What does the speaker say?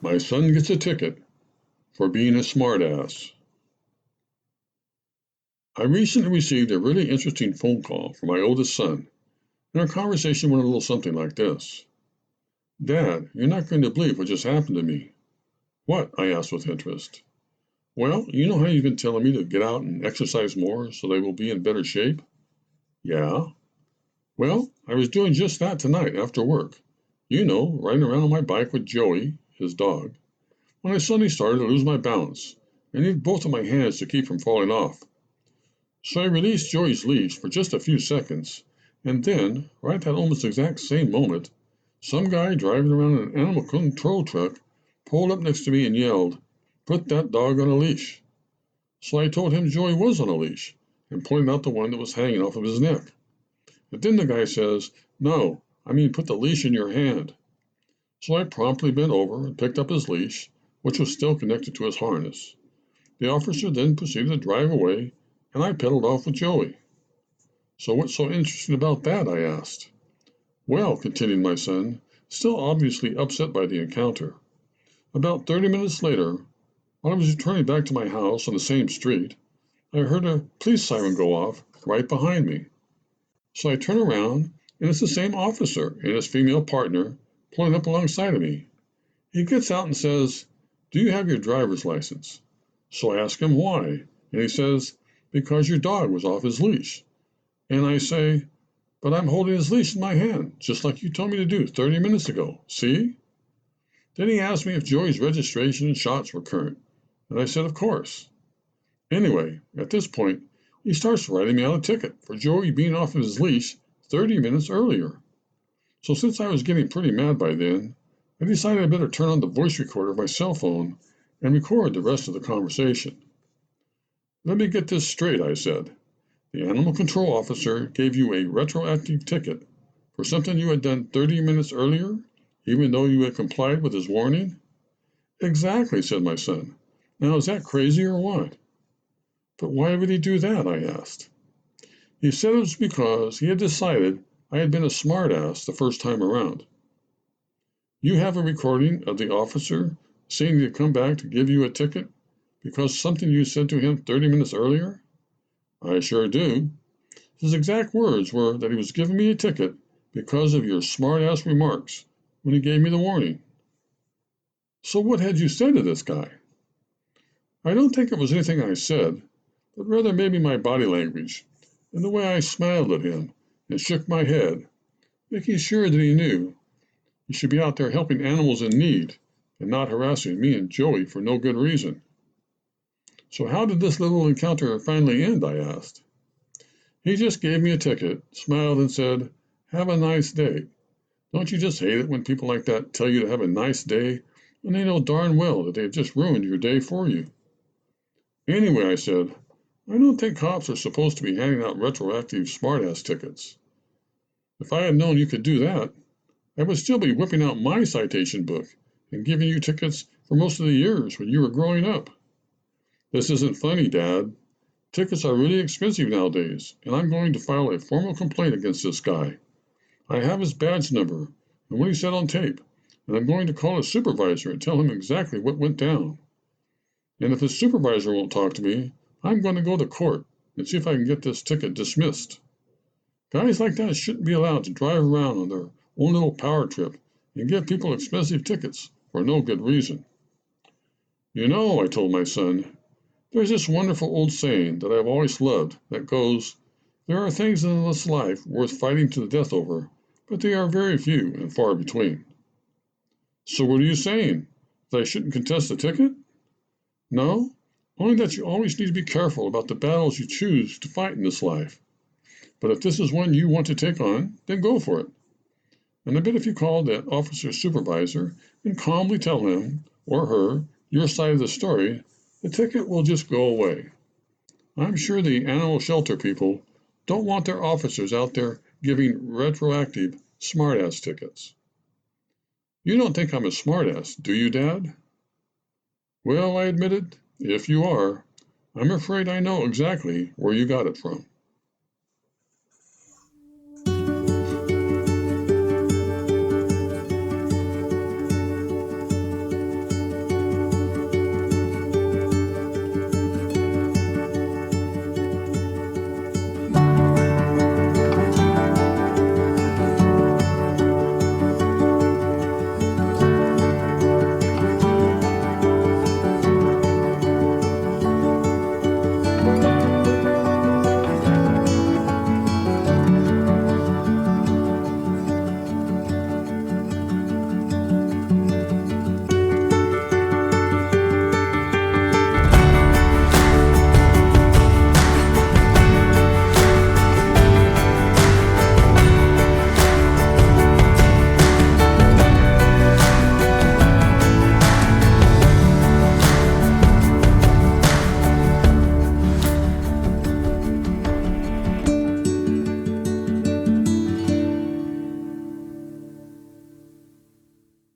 My son gets a ticket for being a smartass. I recently received a really interesting phone call from my oldest son, and our conversation went a little something like this. Dad, you're not going to believe what just happened to me. What? I asked with interest. Well, you know how you've been telling me to get out and exercise more so that I will be in better shape? Yeah. Well, I was doing just that tonight after work. You know, riding around on my bike with Joey, his dog, when I suddenly started to lose my balance and needed both of my hands to keep from falling off. So I released Joey's leash for just a few seconds, and then, right at that almost exact same moment, some guy driving around in an animal control truck pulled up next to me and yelled, "Put that dog on a leash." So I told him Joey was on a leash and pointed out the one that was hanging off of his neck. But then the guy says, "No, I mean put the leash in your hand." So I promptly bent over and picked up his leash, which was still connected to his harness. The officer then proceeded to drive away, and I pedaled off with Joey. So what's so interesting about that? I asked. Well, continued my son, still obviously upset by the encounter, about 30 minutes later, while I was returning back to my house on the same street, I heard a police siren go off right behind me. So I turn around, and it's the same officer and his female partner pulling up alongside of me. He gets out and says, "Do you have your driver's license?" So I ask him why, and he says, "Because your dog was off his leash." And I say, "But I'm holding his leash in my hand, just like you told me to do 30 minutes ago. See?" Then he asked me if Joey's registration and shots were current, and I said, of course. Anyway, at this point, he starts writing me out a ticket for Joey being off of his leash 30 minutes earlier. So since I was getting pretty mad by then, I decided I better turn on the voice recorder of my cell phone and record the rest of the conversation. "Let me get this straight," I said. "The animal control officer gave you a retroactive ticket for something you had done 30 minutes earlier, even though you had complied with his warning?" "Exactly," said my son. "Now is that crazy or what?" "But why would he do that?" I asked. He said it was because he had decided I had been a smartass the first time around. "You have a recording of the officer saying to come back to give you a ticket because something you said to him 30 minutes earlier?" "I sure do. His exact words were that he was giving me a ticket because of your smartass remarks when he gave me the warning." "So what had you said to this guy?" "I don't think it was anything I said, but rather maybe my body language and the way I smiled at him and shook my head, making sure that he knew he should be out there helping animals in need and not harassing me and Joey for no good reason." "So how did this little encounter finally end?" I asked. "He just gave me a ticket, smiled, and said, 'Have a nice day.' Don't you just hate it when people like that tell you to have a nice day when they know darn well that they've just ruined your day for you?" "Anyway," I said, "I don't think cops are supposed to be handing out retroactive smartass tickets. If I had known you could do that, I would still be whipping out my citation book and giving you tickets for most of the years when you were growing up." "This isn't funny, Dad. Tickets are really expensive nowadays, and I'm going to file a formal complaint against this guy. I have his badge number and what he said on tape, and I'm going to call his supervisor and tell him exactly what went down. And if his supervisor won't talk to me, I'm going to go to court and see if I can get this ticket dismissed. Guys like that shouldn't be allowed to drive around on their own little power trip and give people expensive tickets for no good reason." "You know," I told my son, "there's this wonderful old saying that I've always loved that goes, 'There are things in this life worth fighting to the death over, but they are very few and far between.'" "So what are you saying? That I shouldn't contest the ticket?" "No, only that you always need to be careful about the battles you choose to fight in this life. But if this is one you want to take on, then go for it. And I bet if you call that officer's supervisor and calmly tell him or her your side of the story, the ticket will just go away. I'm sure the animal shelter people don't want their officers out there giving retroactive smartass tickets." "You don't think I'm a smartass, do you, Dad?" "Well," I admitted, "if you are, I'm afraid I know exactly where you got it from."